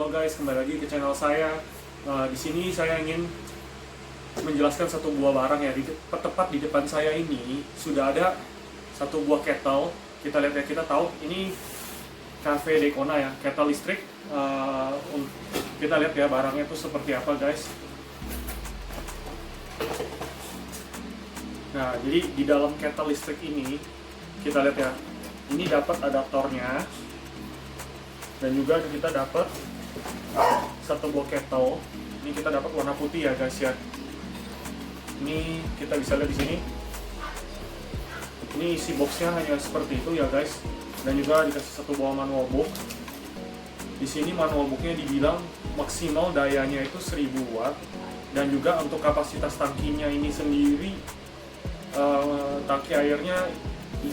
Halo guys, kembali lagi ke channel saya. Di sini saya ingin menjelaskan satu buah barang ya. Tepat di depan saya ini sudah ada satu buah kettle. Kita lihat ya, kita tahu ini Cafe Decona ya, kettle listrik. Kita lihat ya barangnya itu seperti apa guys. Nah, jadi di dalam kettle listrik ini kita lihat ya, ini dapat adaptornya. Dan juga kita dapat satu buah kettle. Ini kita dapat warna putih ya guys ya. Ini kita bisa lihat di sini. Ini isi boxnya hanya seperti itu ya guys. Dan juga dikasih satu buah manual book. Di sini manual booknya dibilang maksimal dayanya itu 1000 watt. Dan juga untuk kapasitas tangkinya ini sendiri, tangki airnya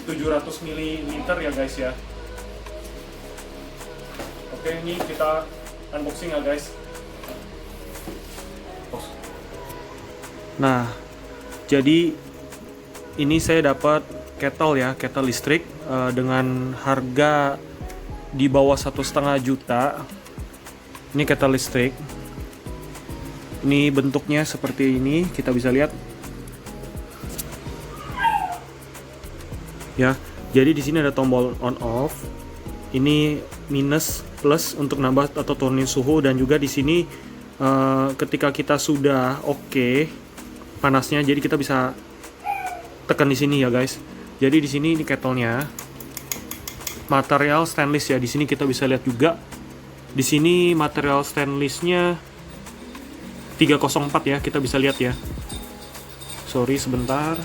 700 ml ya guys ya. Oke, ini kita unboxing ya guys. Nah, jadi ini saya dapat kettle ya, kettle listrik dengan harga di bawah 1,5 juta. Ini kettle listrik. Ini bentuknya seperti ini, kita bisa lihat. Ya, jadi di sini ada tombol on off. Ini minus plus untuk nambah atau turunin suhu, dan juga di sini ketika kita sudah oke panasnya, jadi kita bisa tekan di sini ya guys. Jadi di sini ini kettlenya material stainless ya. Di sini kita bisa lihat juga. Di sini material stainlessnya 304 ya, kita bisa lihat ya. Sorry sebentar.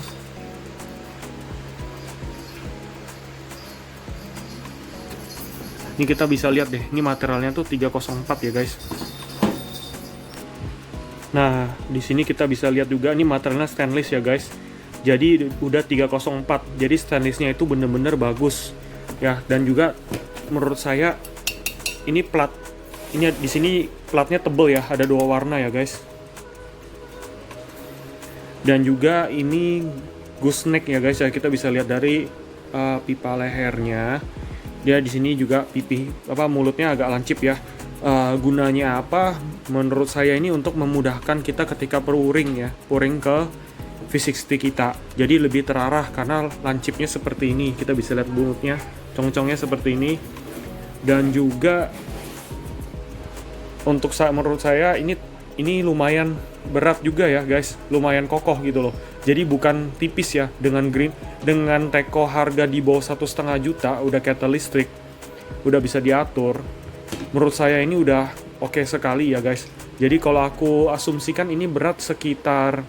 Ini kita bisa lihat deh, ini materialnya tuh 304 ya guys. Nah, di sini kita bisa lihat juga ini materialnya stainless ya guys. Jadi udah 304. Jadi stainlessnya itu bener-bener bagus ya. Dan juga menurut saya ini plat, ini di sini platnya tebel ya, ada 2 warna ya guys. Dan juga ini gooseneck ya guys ya, kita bisa lihat dari pipa lehernya. Dia di sini juga mulutnya agak lancip ya. Gunanya apa? Menurut saya ini untuk memudahkan kita ketika pouring ya, pouring ke V60 kita. Jadi lebih terarah karena lancipnya seperti ini. Kita bisa lihat mulutnya, cong-congnya seperti ini. Dan juga menurut saya ini lumayan berat juga ya guys, lumayan kokoh gitu loh. Jadi bukan tipis ya, dengan teko harga di bawah 1,5 juta udah kettle listrik, udah bisa diatur. Menurut saya ini udah oke sekali ya guys. Jadi kalau aku asumsikan ini berat sekitar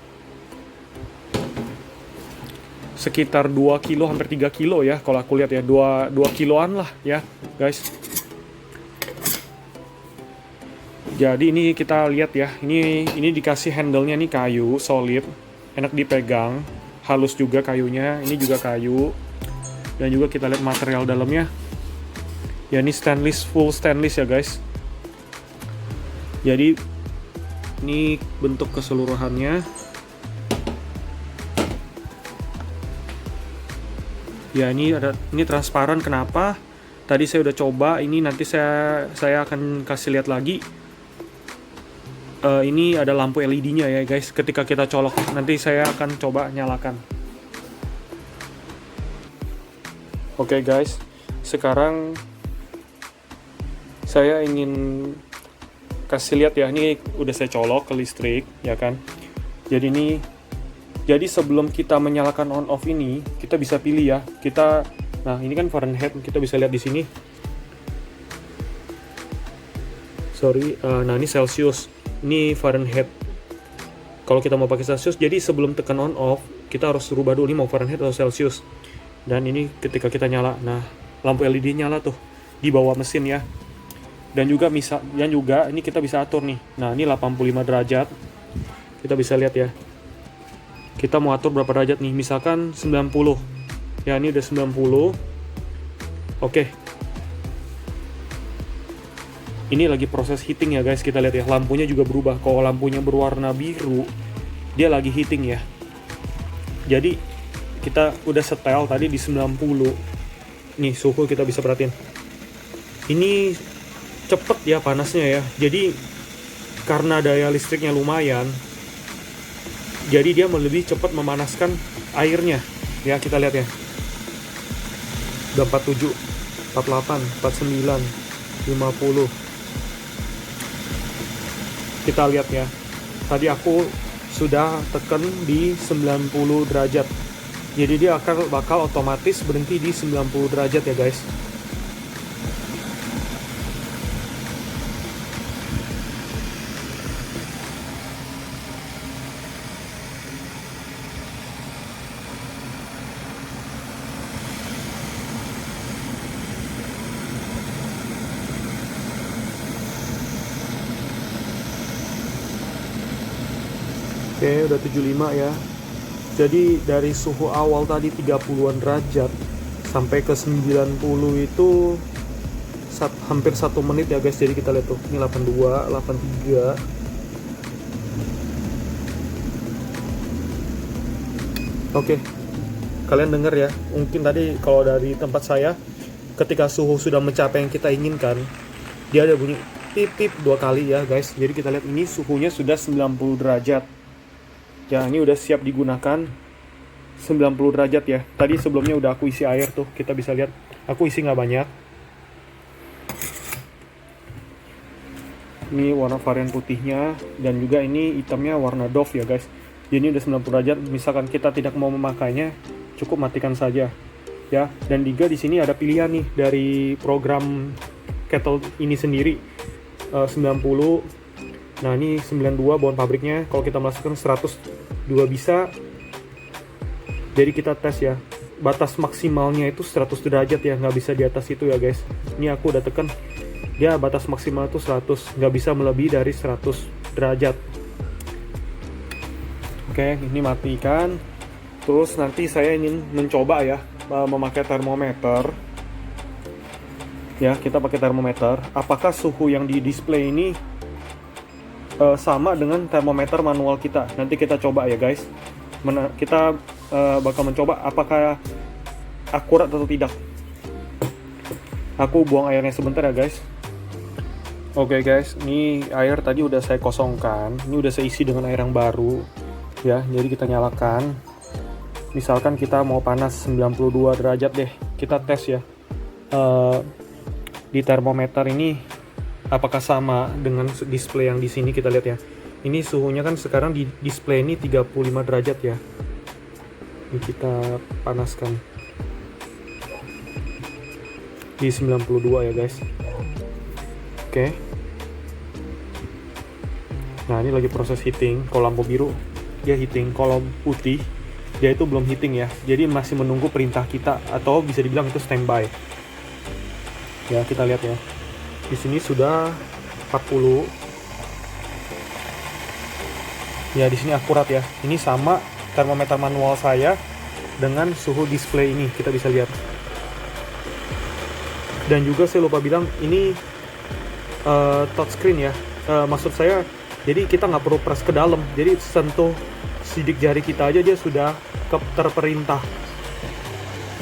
2 kilo hampir 3 kilo ya, kalau aku lihat ya 2 kiloan lah ya guys. Jadi ini kita lihat ya, ini dikasih handle-nya nih kayu solid, enak dipegang, halus juga kayunya, ini juga kayu. Dan juga kita lihat material dalamnya. Ya ini stainless, full stainless ya guys. Jadi ini bentuk keseluruhannya. Ya ini transparan. Kenapa? Tadi saya udah coba, ini nanti saya akan kasih lihat lagi. Ini ada lampu LED-nya ya guys. Ketika kita colok, nanti saya akan coba nyalakan. Oke guys, sekarang saya ingin kasih lihat ya. Ini udah saya colok ke listrik ya kan. Jadi sebelum kita menyalakan on off ini, kita bisa pilih ya. Nah ini kan Fahrenheit, kita bisa lihat di sini. Nah ini Celsius. Ini Fahrenheit. Kalau kita mau pakai Celsius, jadi sebelum tekan on off, kita harus rubah dulu ini mau Fahrenheit atau Celsius. Dan ini ketika kita nyala, nah lampu LED nyala tuh di bawah mesin ya. Dan juga ini kita bisa atur nih. Nah ini 85 derajat. Kita bisa lihat ya. Kita mau atur berapa derajat nih? Misalkan 90. Ya ini udah 90. Oke. Ini lagi proses heating ya guys, kita lihat ya, lampunya juga berubah. Kalau lampunya berwarna biru, dia lagi heating ya. Jadi kita udah setel tadi di 90. Nih suhu kita bisa perhatiin. Ini cepet ya panasnya ya. Jadi karena daya listriknya lumayan, jadi dia lebih cepat memanaskan airnya. Ya, kita lihat ya. Udah 47, 48, 49, 50. Kita lihat ya. Tadi aku sudah tekan di 90 derajat. Jadi dia bakal otomatis berhenti di 90 derajat ya guys. Oke, udah 75 ya. Jadi dari suhu awal tadi 30-an derajat sampai ke 90 itu hampir 1 menit ya guys. Jadi kita lihat tuh, ini 82, 83. Oke, kalian denger ya. Mungkin tadi kalau dari tempat saya, ketika suhu sudah mencapai yang kita inginkan, dia ada bunyi pip-pip 2 kali ya guys. Jadi kita lihat ini suhunya sudah 90 derajat. Ya, ini udah siap digunakan 90 derajat ya. Tadi sebelumnya udah aku isi air tuh, kita bisa lihat. Aku isi nggak banyak. Ini warna varian putihnya, dan juga ini hitamnya warna Dove ya guys. Jadi ini udah 90 derajat. Misalkan kita tidak mau memakainya, cukup matikan saja. Ya, dan juga di sini ada pilihan nih dari program kettle ini sendiri. 90. Nah, ini 92 bawaan pabriknya. Kalau kita masukkan 100 juga bisa. Jadi kita tes ya. Batas maksimalnya itu 100 derajat ya, nggak bisa di atas itu ya guys. Ini aku udah tekan. Dia batas maksimal itu 100, nggak bisa melebihi dari 100 derajat. Oke, ini matikan. Terus nanti saya ingin mencoba ya, memakai termometer. Ya, kita pakai termometer. Apakah suhu yang di display ini sama dengan termometer manual kita? Nanti kita coba ya guys. Kita bakal mencoba apakah akurat atau tidak. Aku buang airnya sebentar ya guys. Oke guys, ini air tadi udah saya kosongkan. Ini udah saya isi dengan air yang baru ya. Jadi kita nyalakan. Misalkan kita mau panas 92 derajat deh. Kita tes ya. Di termometer ini apakah sama dengan display yang di sini. Kita lihat ya. Ini suhunya kan sekarang di display ini 35 derajat ya. Ini kita panaskan di 92 ya guys. Oke. Nah, ini lagi proses heating. Kalau lampu biru dia heating, kalau putih dia itu belum heating ya. Jadi masih menunggu perintah kita, atau bisa dibilang itu standby. Ya, kita lihat ya. Di sini sudah 40. Ya, di sini akurat ya. Ini sama termometer manual saya dengan suhu display ini, kita bisa lihat. Dan juga saya lupa bilang, ini touchscreen ya. Maksud saya, jadi kita nggak perlu press ke dalam. Jadi sentuh sidik jari kita aja dia sudah terperintah.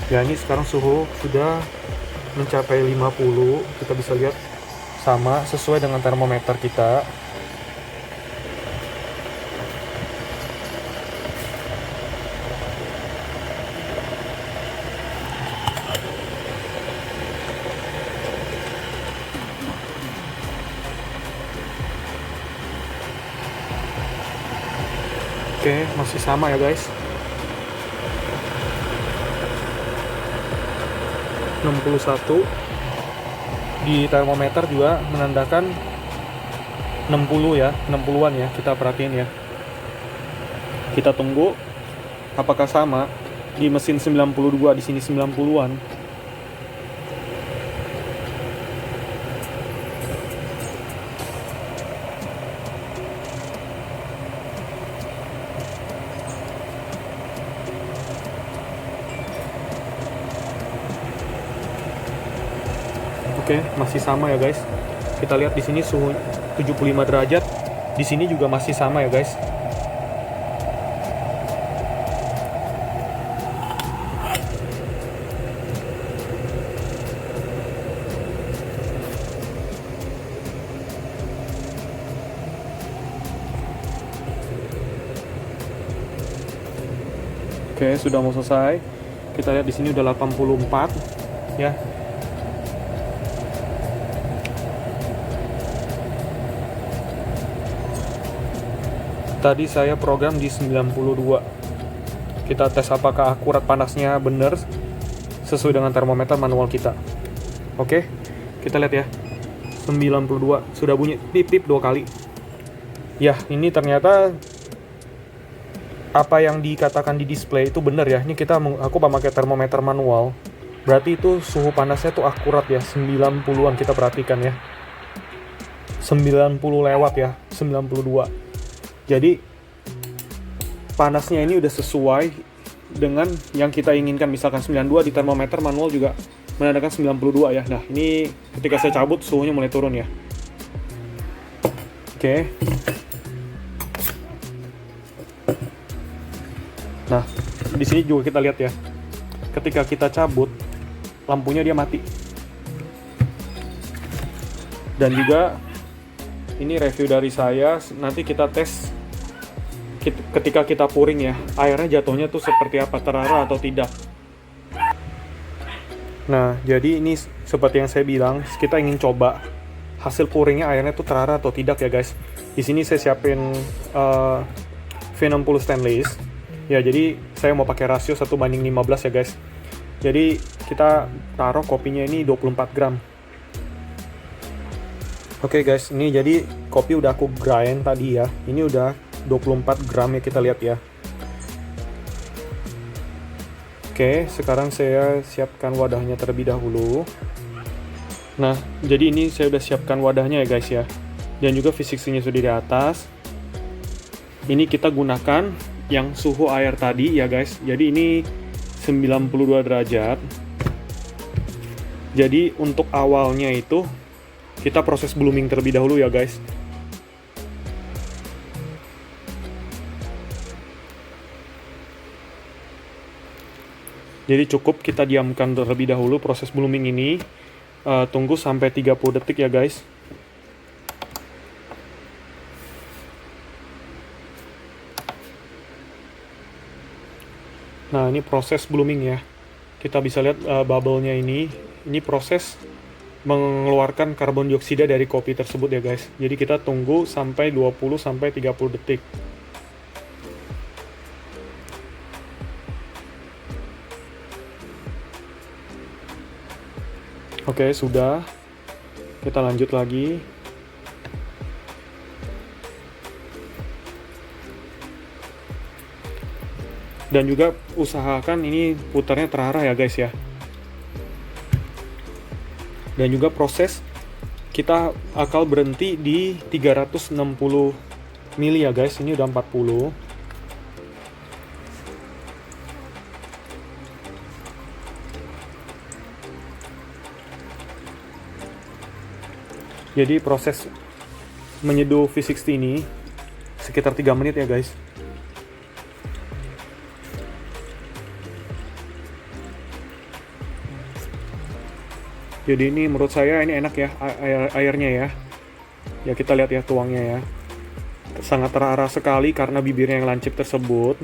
Ya, ini sekarang suhu sudah mencapai 50. Kita bisa lihat sama sesuai dengan termometer kita. Oke, masih sama ya guys. 61. Di termometer juga menandakan 60 ya, 60-an ya, kita perhatiin ya. Kita tunggu apakah sama. Di mesin 92, di sini 90-an. Oke, masih sama ya guys. Kita lihat di sini suhu 75 derajat. Di sini juga masih sama ya guys. Oke, sudah mau selesai. Kita lihat di sini udah 84 ya. Tadi saya program di 92. Kita tes apakah akurat panasnya benar sesuai dengan termometer manual kita. Oke, kita lihat ya. 92 sudah bunyi pip-pip 2 kali. Ya, ini ternyata apa yang dikatakan di display itu benar ya. Ini aku pakai termometer manual. Berarti itu suhu panasnya tuh akurat ya, 90-an kita perhatikan ya. 90 lewat ya, 92. Jadi panasnya ini udah sesuai dengan yang kita inginkan. Misalkan 92 di termometer manual juga menandakan 92 ya. Nah, ini ketika saya cabut suhunya mulai turun ya. Oke. Nah, di sini juga kita lihat ya. Ketika kita cabut, lampunya dia mati. Dan juga ini review dari saya, nanti kita tes ketika kita pouring ya, airnya jatuhnya tuh seperti apa, terarah atau tidak. Nah, jadi ini seperti yang saya bilang, kita ingin coba hasil pouringnya airnya tuh terarah atau tidak ya guys. Di sini saya siapin V60 stainless. Ya, jadi saya mau pakai rasio 1:15 ya guys. Jadi kita taruh kopinya ini 24 gram. Oke guys, ini jadi kopi udah aku grind tadi ya. Ini udah 24 gram ya, kita lihat ya. Oke, sekarang saya siapkan wadahnya terlebih dahulu. Nah, jadi ini saya udah siapkan wadahnya ya guys ya. Dan juga V60-nya sudah di atas. Ini kita gunakan yang suhu air tadi ya guys. Jadi ini 92 derajat. Jadi untuk awalnya itu kita proses blooming terlebih dahulu ya guys. Jadi cukup kita diamkan terlebih dahulu proses blooming ini. Tunggu sampai 30 detik ya guys. Nah, ini proses blooming ya. Kita bisa lihat bubble-nya ini. Ini proses mengeluarkan karbon dioksida dari kopi tersebut ya guys. Jadi kita tunggu sampai 20-30 detik. Oke, sudah. Kita lanjut lagi. Dan juga usahakan ini putarnya terarah ya guys ya. Dan juga proses kita akal berhenti di 360 mili ya guys. Ini udah 40. Jadi proses menyeduh V60 ini sekitar 3 menit ya guys. Jadi ini menurut saya ini enak ya airnya ya. Ya kita lihat ya tuangnya ya. Sangat terarah sekali karena bibirnya yang lancip tersebut.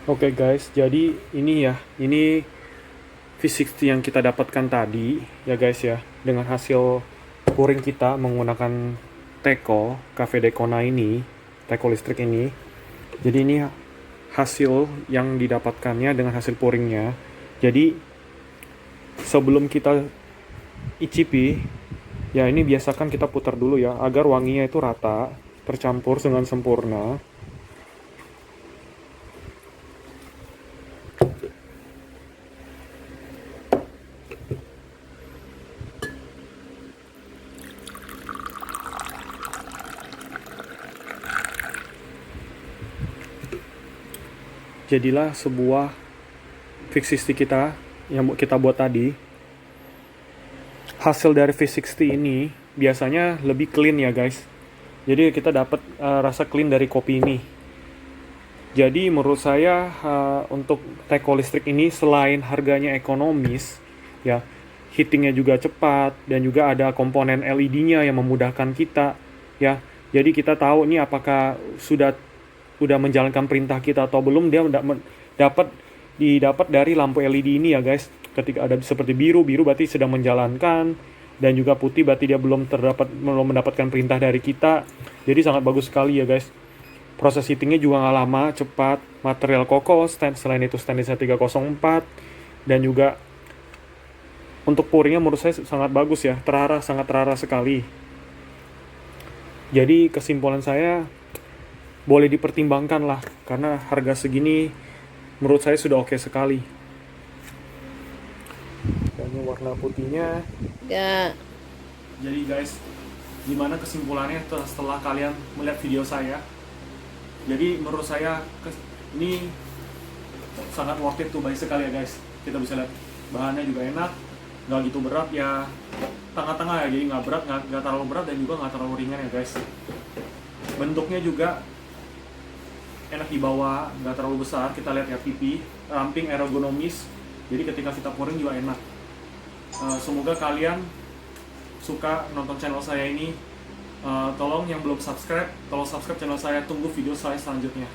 Oke guys, jadi ini ya, ini V60 yang kita dapatkan tadi ya guys ya, dengan hasil pouring kita menggunakan teko Cafe Decona ini, teko listrik ini. Jadi ini hasil yang didapatkannya dengan hasil pouringnya. Jadi sebelum kita icipi, ya ini biasakan kita putar dulu ya, agar wanginya itu rata, tercampur dengan sempurna. Jadilah sebuah V60 kita yang kita buat tadi. Hasil dari V60 ini biasanya lebih clean ya guys. Jadi kita dapat rasa clean dari kopi ini. Jadi menurut saya untuk teko listrik ini selain harganya ekonomis, ya heatingnya juga cepat dan juga ada komponen LED-nya yang memudahkan kita, ya. Jadi kita tahu ini apakah sudah menjalankan perintah kita atau belum, dia didapat dari lampu LED ini ya guys. Ketika ada seperti biru berarti sedang menjalankan, dan juga putih berarti dia belum mendapatkan perintah dari kita. Jadi sangat bagus sekali ya guys. Proses heatingnya juga nggak lama, cepat, material kokoh, selain itu stainlessnya 304, dan juga untuk pouringnya menurut saya sangat bagus ya, sangat terarah sekali. Jadi kesimpulan saya, boleh dipertimbangkan lah, karena harga segini menurut saya sudah oke sekali. Dan ini warna putihnya. Ya, Jadi guys, gimana kesimpulannya setelah kalian melihat video saya? Jadi menurut saya ini sangat worth it to buy sekali ya guys. Kita bisa lihat bahannya juga enak, nggak gitu berat ya, tengah-tengah ya. Jadi nggak berat, nggak terlalu berat, dan juga nggak terlalu ringan ya guys. Bentuknya juga enak dibawa, nggak terlalu besar. Kita lihat ya, pipi, ramping, ergonomis. Jadi ketika kita pouring juga enak. Semoga kalian suka nonton channel saya ini. Tolong yang belum subscribe, tolong subscribe channel saya, tunggu video saya selanjutnya.